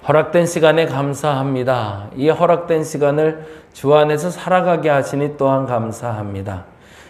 허락된 시간에 감사합니다. 이 허락된 시간을 주 안에서 살아가게 하시니 또한 감사합니다.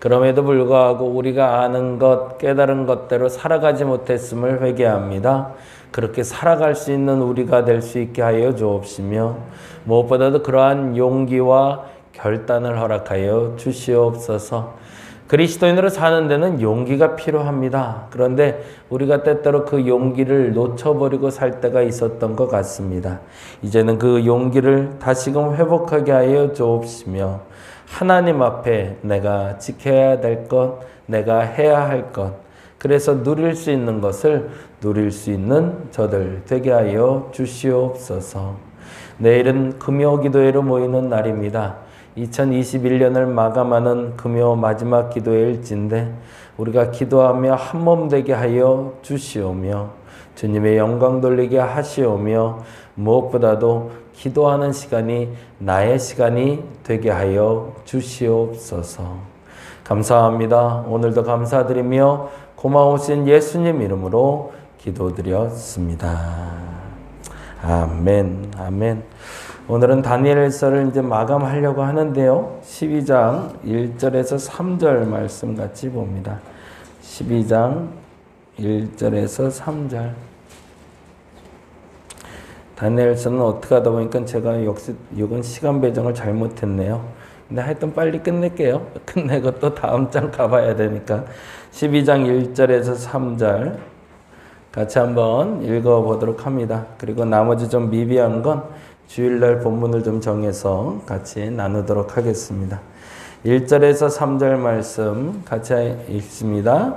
그럼에도 불구하고 우리가 아는 것, 깨달은 것대로 살아가지 못했음을 회개합니다. 그렇게 살아갈 수 있는 우리가 될 수 있게 하여 주옵시며 무엇보다도 그러한 용기와 결단을 허락하여 주시옵소서. 그리스도인으로 사는 데는 용기가 필요합니다. 그런데 우리가 때때로 그 용기를 놓쳐버리고 살 때가 있었던 것 같습니다. 이제는 그 용기를 다시금 회복하게 하여 주옵시며 하나님 앞에 내가 지켜야 될 것, 내가 해야 할 것, 그래서 누릴 수 있는 것을 누릴 수 있는 저들 되게 하여 주시옵소서. 내일은 금요 기도회로 모이는 날입니다. 2021년을 마감하는 금요 마지막 기도회일진데 우리가 기도하며 한몸 되게 하여 주시오며 주님의 영광 돌리게 하시오며 무엇보다도 기도하는 시간이 나의 시간이 되게 하여 주시옵소서. 감사합니다. 오늘도 감사드리며 고마우신 예수님 이름으로 기도드렸습니다. 아멘, 아멘. 오늘은 다니엘서를 이제 마감하려고 하는데요. 12장 1절에서 3절 말씀 같이 봅니다. 12장 1절에서 3절. 다니엘서는 어떻게 하다 보니까 제가 역시 이건 시간 배정을 잘못했네요. 근데 하여튼 빨리 끝낼게요. 끝내고 또 다음 장 가봐야 되니까. 12장 1절에서 3절 같이 한번 읽어보도록 합니다. 그리고 나머지 좀 미비한 건 주일날 본문을 좀 정해서 같이 나누도록 하겠습니다. 1절에서 3절 말씀 같이 읽습니다.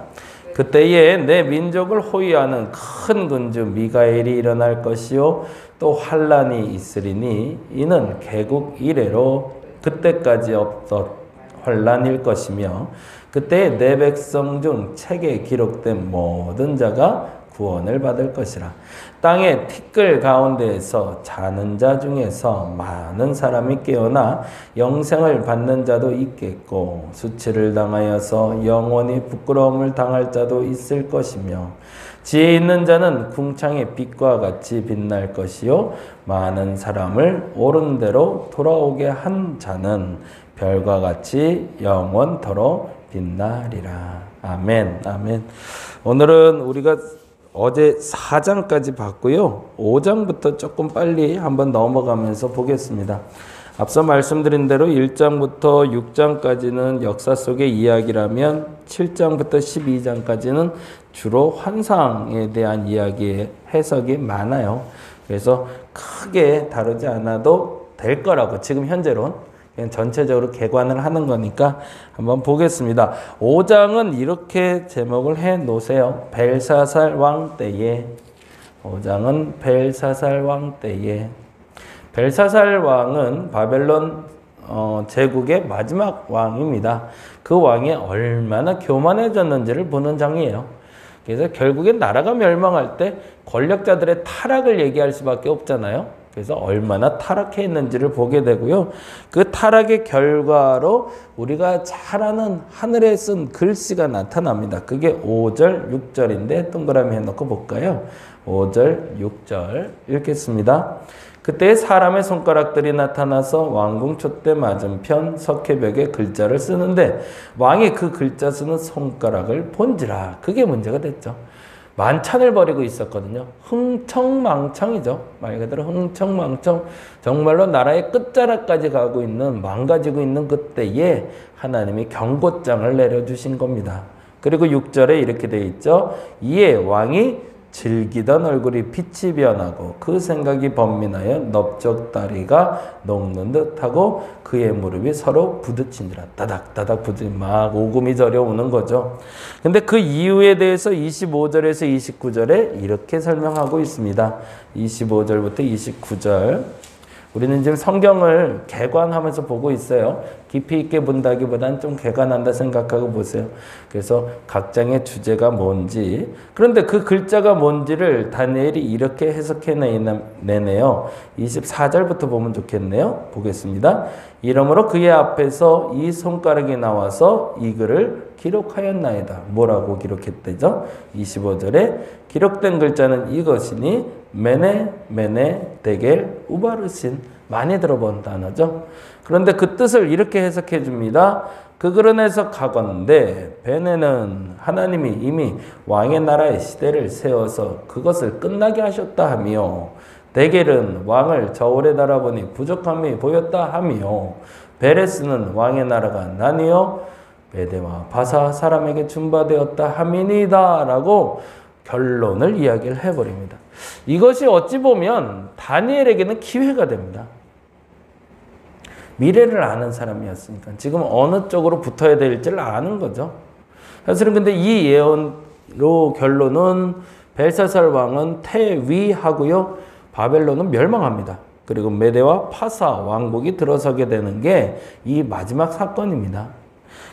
그때에 내 민족을 호위하는 큰 군주 미가엘이 일어날 것이요 또 환란이 있으리니 이는 개국 이래로 그때까지 없던 환란일 것이며 그때 내 백성 중 책에 기록된 모든 자가 구원을 받을 것이라. 땅의 티끌 가운데에서 자는 자 중에서 많은 사람이 깨어나 영생을 받는 자도 있겠고 수치를 당하여서 영원히 부끄러움을 당할 자도 있을 것이며 지혜 있는 자는 궁창의 빛과 같이 빛날 것이요 많은 사람을 옳은 대로 돌아오게 한 자는 별과 같이 영원토록 빛나리라. 아멘, 아멘. 오늘은 우리가 어제 4장까지 봤고요. 5장부터 조금 빨리 한번 넘어가면서 보겠습니다. 앞서 말씀드린 대로 1장부터 6장까지는 역사 속의 이야기라면 7장부터 12장까지는 주로 환상에 대한 이야기의 해석이 많아요. 그래서 크게 다루지 않아도 될 거라고 지금 현재론 그냥 전체적으로 개관을 하는 거니까 한번 보겠습니다. 5장은 이렇게 제목을 해 놓으세요. 벨사살 왕 때에. 5장은 벨사살 왕 때에. 벨사살 왕은 바벨론 제국의 마지막 왕입니다. 그 왕이 얼마나 교만해졌는지를 보는 장이에요. 그래서 결국엔 나라가 멸망할 때 권력자들의 타락을 얘기할 수밖에 없잖아요. 그래서 얼마나 타락해 있는지를 보게 되고요. 그 타락의 결과로 우리가 잘 아는 하늘에 쓴 글씨가 나타납니다. 그게 5절, 6절인데 동그라미 해놓고 볼까요? 5절, 6절 읽겠습니다. 그때 사람의 손가락들이 나타나서 왕궁 촛대 맞은편 석회벽에 글자를 쓰는데 왕이 그 글자 쓰는 손가락을 본지라. 그게 문제가 됐죠. 만찬을 벌이고 있었거든요. 흥청망청이죠. 말 그대로 흥청망청. 정말로 나라의 끝자락까지 가고 있는 망가지고 있는 그때에 하나님이 경고장을 내려주신 겁니다. 그리고 6절에 이렇게 되어 있죠. 이에 왕이 즐기던 얼굴이 빛이 변하고 그 생각이 번민하여 넓적다리가 녹는 듯하고 그의 무릎이 서로 부딪힌지라. 따닥따닥 부딪히 막 오금이 저려오는 거죠. 근데 그 이유에 대해서 25절에서 29절에 이렇게 설명하고 있습니다. 25절부터 29절. 우리는 지금 성경을 개관하면서 보고 있어요. 깊이 있게 본다기보다는 좀 개관한다 생각하고 보세요. 그래서 각 장의 주제가 뭔지, 그런데 그 글자가 뭔지를 다니엘이 이렇게 해석해 내네요. 24절부터 보면 좋겠네요. 보겠습니다. 이러므로 그의 앞에서 이 손가락이 나와서 이 글을 기록하였나이다. 뭐라고 기록했대죠? 25절에 기록된 글자는 이것이니 메네 데겔 우바르신 많이 들어본 단어죠. 그런데 그 뜻을 이렇게 해석해 줍니다. 그 그런 해석하건대 베네는 하나님이 이미 왕의 나라의 시대를 세워서 그것을 끝나게 하셨다 하며 데겔은 왕을 저울에 달아보니 부족함이 보였다 하며 베레스는 왕의 나라가 나뉘어 메대와 바사 사람에게 준바되었다 함이니이다 라고 결론을 이야기를 해버립니다. 이것이 어찌 보면 다니엘에게는 기회가 됩니다. 미래를 아는 사람이었으니까 지금 어느 쪽으로 붙어야 될지를 아는 거죠. 사실은 근데 이 예언로 결론은 벨사살 왕은 퇴위하고요. 바벨론은 멸망합니다. 그리고 메대와 파사 왕국이 들어서게 되는 게 이 마지막 사건입니다.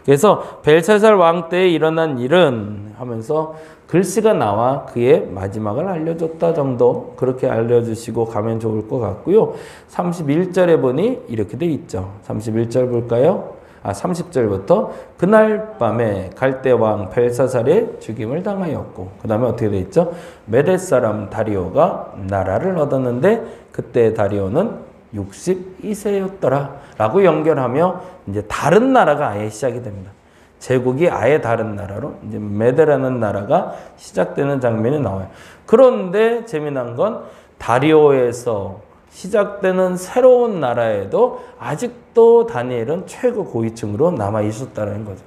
그래서 벨사살 왕 때에 일어난 일은 하면서 글씨가 나와 그의 마지막을 알려줬다 정도 그렇게 알려주시고 가면 좋을 것 같고요. 31절에 보니 이렇게 돼 있죠. 31절 볼까요? 30절부터 그날 밤에 갈대 왕 벨사살의 죽임을 당하였고 그 다음에 어떻게 돼 있죠? 메대 사람 다리오가 나라를 얻었는데 그때 다리오는 62세였더라 라고 연결하며 이제 다른 나라가 아예 시작이 됩니다. 제국이 아예 다른 나라로 이제 메데라는 나라가 시작되는 장면이 나와요. 그런데 재미난 건 다리오에서 시작되는 새로운 나라에도 아직도 다니엘은 최고 고위층으로 남아 있었다는 거죠.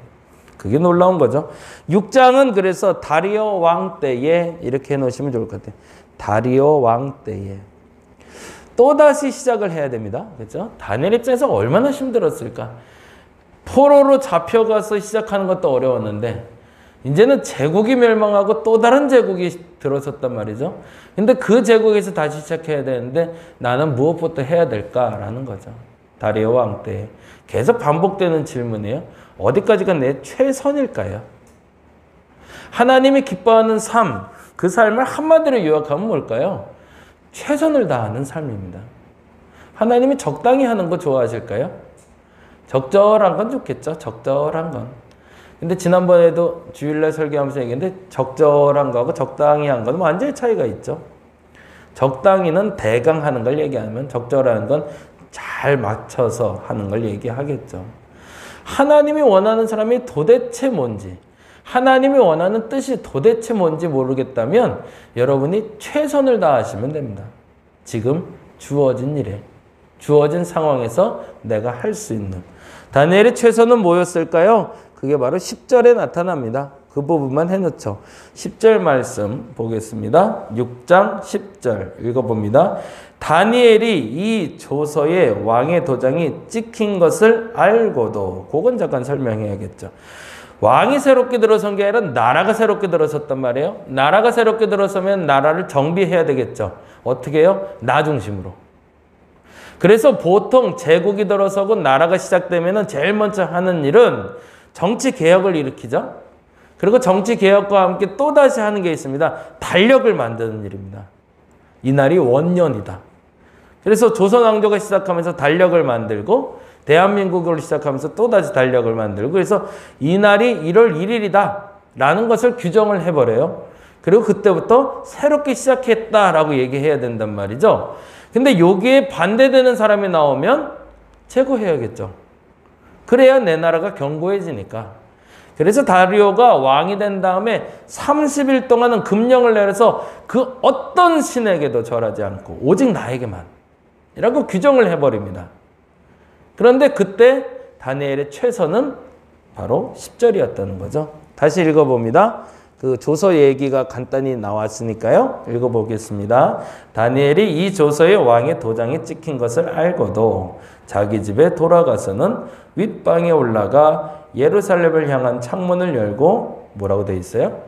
그게 놀라운 거죠. 6장은 그래서 다리오 왕 때에 이렇게 해놓으시면 좋을 것 같아요. 다리오 왕 때에 또다시 시작을 해야 됩니다. 그렇죠? 다니엘 입장에서 얼마나 힘들었을까? 포로로 잡혀가서 시작하는 것도 어려웠는데 이제는 제국이 멸망하고 또 다른 제국이 들어섰단 말이죠. 근데 그 제국에서 다시 시작해야 되는데 나는 무엇부터 해야 될까라는 거죠. 다리오 왕 때 계속 반복되는 질문이에요. 어디까지가 내 최선일까요? 하나님이 기뻐하는 삶, 그 삶을 한마디로 요약하면 뭘까요? 최선을 다하는 삶입니다. 하나님이 적당히 하는 거 좋아하실까요? 적절한 건 좋겠죠. 적절한 건. 근데 지난번에도 주일날 설교하면서 얘기했는데 적절한 거하고 적당히 한 건 완전히 차이가 있죠. 적당히는 대강 하는 걸 얘기하면 적절한 건 잘 맞춰서 하는 걸 얘기하겠죠. 하나님이 원하는 사람이 도대체 뭔지, 하나님이 원하는 뜻이 도대체 뭔지 모르겠다면 여러분이 최선을 다하시면 됩니다. 지금 주어진 일에, 주어진 상황에서 내가 할 수 있는. 다니엘의 최선은 뭐였을까요? 그게 바로 10절에 나타납니다. 그 부분만 해놓죠. 10절 말씀 보겠습니다. 6장 10절 읽어봅니다. 다니엘이 이 조서에 왕의 도장이 찍힌 것을 알고도, 그건 잠깐 설명해야겠죠. 왕이 새롭게 들어선 게 아니라 나라가 새롭게 들어섰단 말이에요. 나라가 새롭게 들어서면 나라를 정비해야 되겠죠. 어떻게 해요? 나 중심으로. 그래서 보통 제국이 들어서고 나라가 시작되면 제일 먼저 하는 일은 정치 개혁을 일으키죠. 그리고 정치 개혁과 함께 또다시 하는 게 있습니다. 달력을 만드는 일입니다. 이날이 원년이다. 그래서 조선 왕조가 시작하면서 달력을 만들고 대한민국으로 시작하면서 또다시 달력을 만들고 그래서 이날이 1월 1일이다 라는 것을 규정을 해버려요. 그리고 그때부터 새롭게 시작했다라고 얘기해야 된단 말이죠. 근데 여기에 반대되는 사람이 나오면 제거해야겠죠. 그래야 내 나라가 견고해지니까. 그래서 다리오가 왕이 된 다음에 30일 동안은 금령을 내려서 그 어떤 신에게도 절하지 않고 오직 나에게만 이라고 규정을 해버립니다. 그런데 그때 다니엘의 최선은 바로 10절이었다는 거죠. 다시 읽어봅니다. 그 조서 얘기가 간단히 나왔으니까요. 읽어보겠습니다. 다니엘이 이 조서에 왕의 도장이 찍힌 것을 알고도 자기 집에 돌아가서는 윗방에 올라가 예루살렘을 향한 창문을 열고 뭐라고 돼 있어요?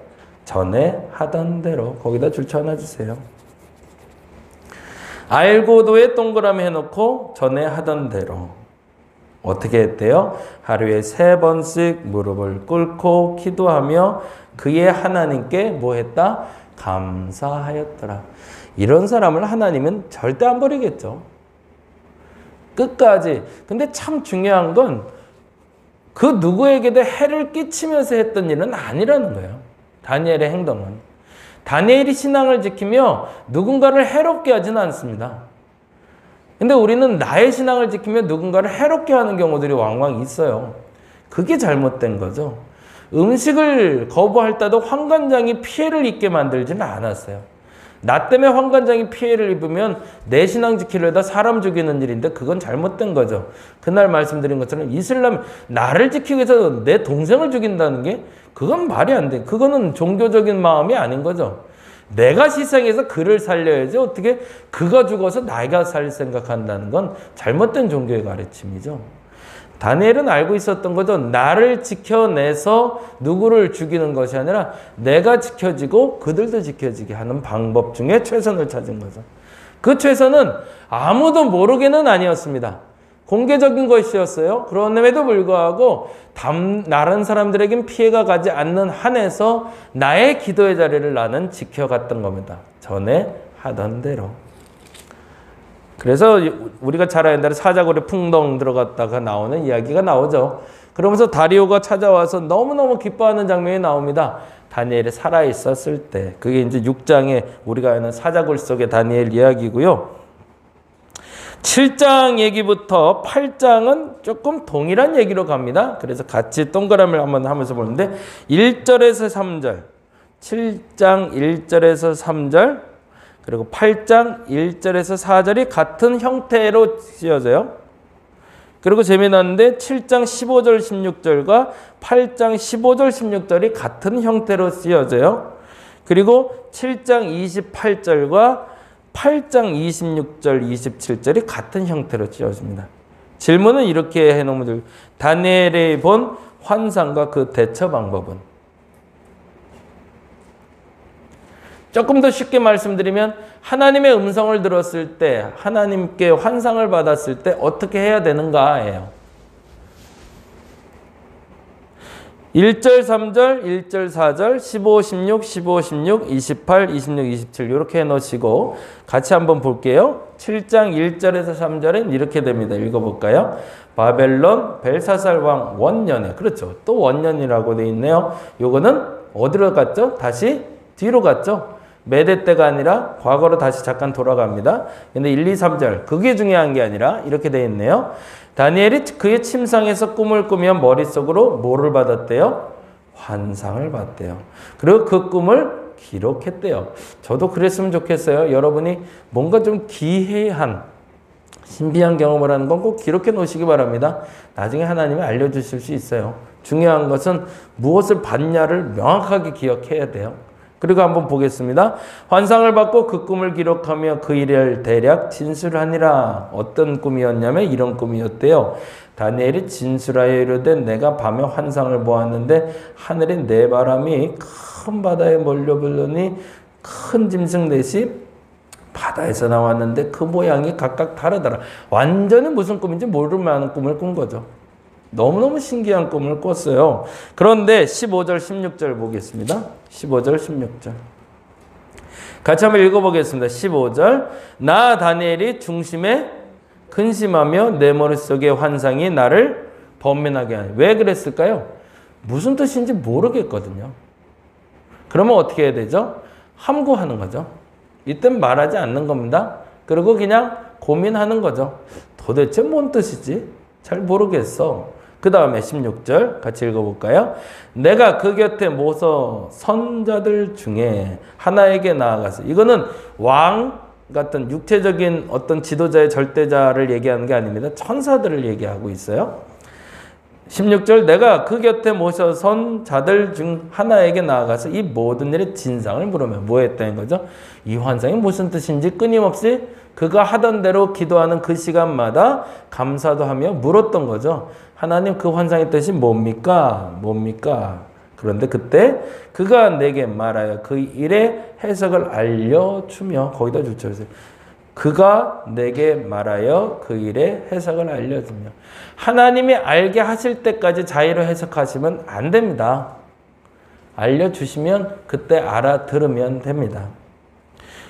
전에 하던 대로. 거기다 줄쳐 하나 주세요. 알고도에 동그라미 해놓고 전에 하던 대로. 어떻게 했대요? 하루에 3번씩 무릎을 꿇고 기도하며 그의 하나님께 뭐 했다? 감사하였더라. 이런 사람을 하나님은 절대 안 버리겠죠. 끝까지. 근데 참 중요한 건 그 누구에게도 해를 끼치면서 했던 일은 아니라는 거예요. 다니엘의 행동은. 다니엘이 신앙을 지키며 누군가를 해롭게 하지는 않습니다. 근데 우리는 나의 신앙을 지키며 누군가를 해롭게 하는 경우들이 왕왕 있어요. 그게 잘못된 거죠. 음식을 거부할 때도 환관장이 피해를 입게 만들지는 않았어요. 나 때문에 환관장이 피해를 입으면 내 신앙 지키려다 사람 죽이는 일인데 그건 잘못된 거죠. 그날 말씀드린 것처럼 이슬람 나를 지키기 위해서 내 동생을 죽인다는 게 그건 말이 안 돼. 그거는 종교적인 마음이 아닌 거죠. 내가 희생해서 그를 살려야지 어떻게 그가 죽어서 내가 살 생각한다는 건 잘못된 종교의 가르침이죠. 다니엘은 알고 있었던 거죠. 나를 지켜내서 누구를 죽이는 것이 아니라 내가 지켜지고 그들도 지켜지게 하는 방법 중에 최선을 찾은 거죠. 그 최선은 아무도 모르게는 아니었습니다. 공개적인 것이었어요. 그럼에도 불구하고 다른 사람들에겐 피해가 가지 않는 한에서 나의 기도의 자리를 나는 지켜갔던 겁니다. 전에 하던 대로. 그래서 우리가 잘 아는 대로 사자굴에 풍덩 들어갔다가 나오는 이야기가 나오죠. 그러면서 다리오가 찾아와서 너무너무 기뻐하는 장면이 나옵니다. 다니엘이 살아있었을 때. 그게 이제 6장에 우리가 아는 사자굴 속의 다니엘 이야기고요. 7장 얘기부터 8장은 조금 동일한 얘기로 갑니다. 그래서 같이 동그라미를 한번 하면서 보는데 1절에서 3절, 7장 1절에서 3절, 그리고 8장 1절에서 4절이 같은 형태로 쓰여져요. 그리고 재미났는데 7장 15절 16절과 8장 15절 16절이 같은 형태로 쓰여져요. 그리고 7장 28절과 8장 26절, 27절이 같은 형태로 쓰여집니다. 질문은 이렇게 해놓으면 돼요. 다니엘이 본 환상과 그 대처 방법은? 조금 더 쉽게 말씀드리면 하나님의 음성을 들었을 때, 하나님께 환상을 받았을 때 어떻게 해야 되는가예요. 1절, 3절, 1절, 4절, 15, 16, 15, 16, 28, 26, 27 이렇게 해놓으시고 같이 한번 볼게요. 7장 1절에서 3절엔 이렇게 됩니다. 읽어볼까요? 바벨론 벨사살 왕 원년에, 그렇죠. 또 원년이라고 돼 있네요. 요거는 어디로 갔죠? 다시 뒤로 갔죠. 메대 때가 아니라 과거로 다시 잠깐 돌아갑니다. 근데 1, 2, 3절 그게 중요한 게 아니라 이렇게 돼 있네요. 다니엘이 그의 침상에서 꿈을 꾸며 머릿속으로 뭐를 받았대요? 환상을 봤대요. 그리고 그 꿈을 기록했대요. 저도 그랬으면 좋겠어요. 여러분이 뭔가 좀 기이한 신비한 경험을 하는 건 꼭 기록해 놓으시기 바랍니다. 나중에 하나님이 알려주실 수 있어요. 중요한 것은 무엇을 봤냐를 명확하게 기억해야 돼요. 그리고 한번 보겠습니다. 환상을 받고 그 꿈을 기록하며 그 일을 대략 진술하니라. 어떤 꿈이었냐면 이런 꿈이었대요. 다니엘이 진술하여 이르되 내가 밤에 환상을 보았는데 하늘에 네 바람이 큰 바다에 몰려 불더니 큰 짐승 넷이 바다에서 나왔는데 그 모양이 각각 다르더라. 완전히 무슨 꿈인지 모를 만한 꿈을 꾼 거죠. 너무너무 신기한 꿈을 꿨어요. 그런데 15절, 16절 보겠습니다. 15절, 16절. 같이 한번 읽어보겠습니다. 15절. 나 다니엘이 중심에 근심하며 내 머릿속의 환상이 나를 번민하게 하니. 왜 그랬을까요? 무슨 뜻인지 모르겠거든요. 그러면 어떻게 해야 되죠? 함구하는 거죠. 이땐 말하지 않는 겁니다. 그리고 그냥 고민하는 거죠. 도대체 뭔 뜻이지? 잘 모르겠어. 그 다음에 16절 같이 읽어볼까요? 내가 그 곁에 모서 선자들 중에 하나에게 나아가서, 이거는 왕 같은 육체적인 어떤 지도자의 절대자를 얘기하는 게 아닙니다. 천사들을 얘기하고 있어요. 16절 내가 그 곁에 모셔선 자들 중 하나에게 나아가서 이 모든 일의 진상을 물으며 뭐 했다는 거죠? 이 환상이 무슨 뜻인지 끊임없이 그가 하던 대로 기도하는 그 시간마다 감사도 하며 물었던 거죠. 하나님 그 환상의 뜻이 뭡니까? 뭡니까? 그런데 그때 그가 내게 말하여 그 일의 해석을 알려주며, 거기다 붙여주세요. 그가 내게 말하여 그 일의 해석을 알려주며. 하나님이 알게 하실 때까지 자의로 해석하시면 안 됩니다. 알려주시면 그때 알아들으면 됩니다.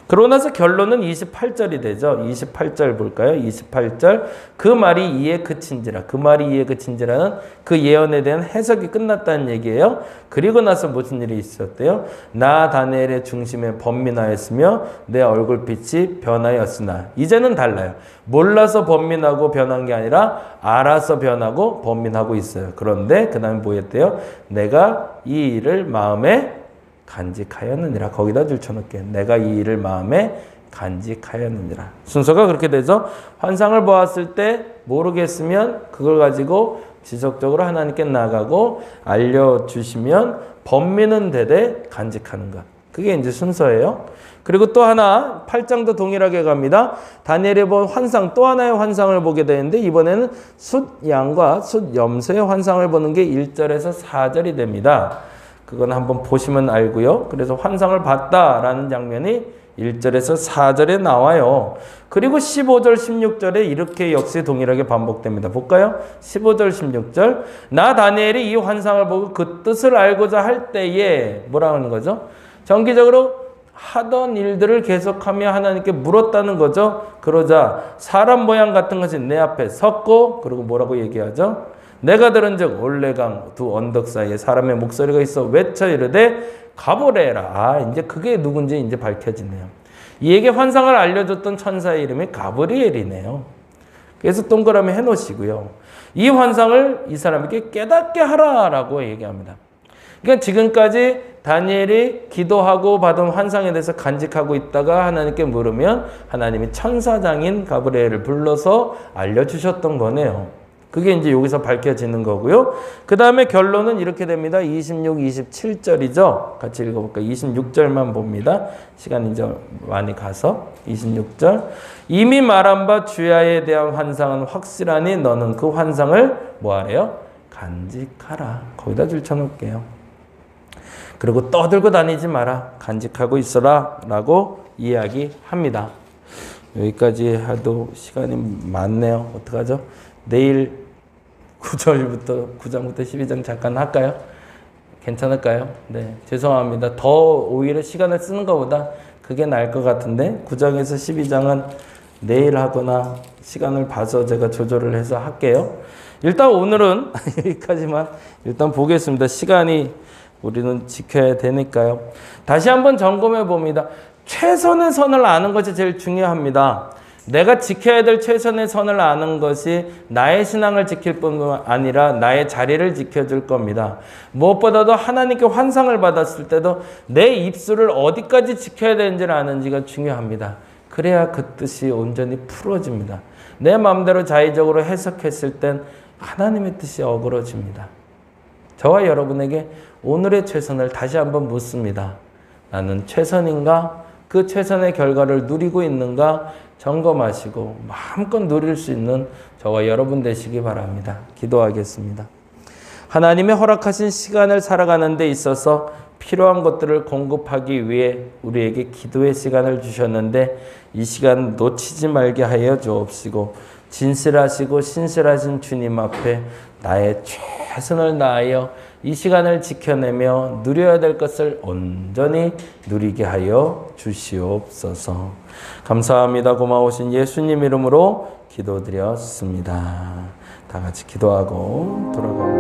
그러고 나서 결론은 28절이 되죠. 28절 볼까요? 28절. 그 말이 이에 그친지라. 그 말이 이에 그친지라는 그 예언에 대한 해석이 끝났다는 얘기예요. 그리고 나서 무슨 일이 있었대요? 나 다니엘의 중심에 번민하였으며 내 얼굴빛이 변하였으나. 이제는 달라요. 몰라서 번민하고 변한 게 아니라 알아서 변하고 번민하고 있어요. 그런데 그 다음에 뭐 했대요? 내가 이 일을 마음에 간직하였느니라. 거기다 줄쳐놓게. 내가 이 일을 마음에 간직하였느니라. 순서가 그렇게 되죠. 환상을 보았을 때 모르겠으면 그걸 가지고 지속적으로 하나님께 나가고 알려주시면 번민은 되되 간직하는 것. 그게 이제 순서예요. 그리고 또 하나 8장도 동일하게 갑니다. 다니엘이 본 환상, 또 하나의 환상을 보게 되는데 이번에는 숫양과 숫염소의 환상을 보는 게 1절에서 4절이 됩니다. 그건 한번 보시면 알고요. 그래서 환상을 봤다라는 장면이 1절에서 4절에 나와요. 그리고 15절, 16절에 이렇게 역시 동일하게 반복됩니다. 볼까요? 15절, 16절. 나 다니엘이 이 환상을 보고 그 뜻을 알고자 할 때에 뭐라고 하는 거죠? 정기적으로 하던 일들을 계속하며 하나님께 물었다는 거죠. 그러자 사람 모양 같은 것이 내 앞에 섰고 그리고 뭐라고 얘기하죠? 내가 들은즉 올레강 두 언덕 사이에 사람의 목소리가 있어 외쳐 이르되 가브리엘아. 이제 그게 누군지 이제 밝혀지네요. 이에게 환상을 알려줬던 천사의 이름이 가브리엘이네요. 그래서 동그라미 해놓으시고요. 이 환상을 이 사람에게 깨닫게 하라라고 얘기합니다. 그러니까 지금까지 다니엘이 기도하고 받은 환상에 대해서 간직하고 있다가 하나님께 물으면 하나님이 천사장인 가브리엘을 불러서 알려주셨던 거네요. 그게 이제 여기서 밝혀지는 거고요. 그 다음에 결론은 이렇게 됩니다. 26, 27절이죠. 같이 읽어볼까요? 26절만 봅니다. 시간이 이제 많이 가서. 26절. 이미 말한 바 주야에 대한 환상은 확실하니 너는 그 환상을 뭐하래요? 간직하라. 거기다 줄쳐놓을게요. 그리고 떠들고 다니지 마라. 간직하고 있어라. 라고 이야기합니다. 여기까지 해도 시간이 많네요. 어떡하죠? 내일 9장부터 12장 잠깐 할까요? 괜찮을까요? 네, 죄송합니다. 더 오히려 시간을 쓰는 것보다 그게 나을 것 같은데 9장에서 12장은 내일 하거나 시간을 봐서 제가 조절을 해서 할게요. 일단 오늘은 여기까지만 일단 보겠습니다. 시간이 우리는 지켜야 되니까요. 다시 한번 점검해 봅니다. 최선의 선을 아는 것이 제일 중요합니다. 내가 지켜야 될 최선의 선을 아는 것이 나의 신앙을 지킬 뿐만 아니라 나의 자리를 지켜줄 겁니다. 무엇보다도 하나님께 환상을 받았을 때도 내 입술을 어디까지 지켜야 되는지를 아는지가 중요합니다. 그래야 그 뜻이 온전히 풀어집니다. 내 마음대로 자의적으로 해석했을 땐 하나님의 뜻이 어그러집니다. 저와 여러분에게 오늘의 최선을 다시 한번 묻습니다. 나는 최선인가? 그 최선의 결과를 누리고 있는가? 점검하시고 마음껏 누릴 수 있는 저와 여러분 되시기 바랍니다. 기도하겠습니다. 하나님의 허락하신 시간을 살아가는 데 있어서 필요한 것들을 공급하기 위해 우리에게 기도의 시간을 주셨는데 이 시간 놓치지 말게 하여 주옵시고 진실하시고 신실하신 주님 앞에 나의 최선을 다하여 이 시간을 지켜내며 누려야 될 것을 온전히 누리게 하여 주시옵소서. 감사합니다. 고마우신 예수님 이름으로 기도드렸습니다. 다 같이 기도하고 돌아갑니다.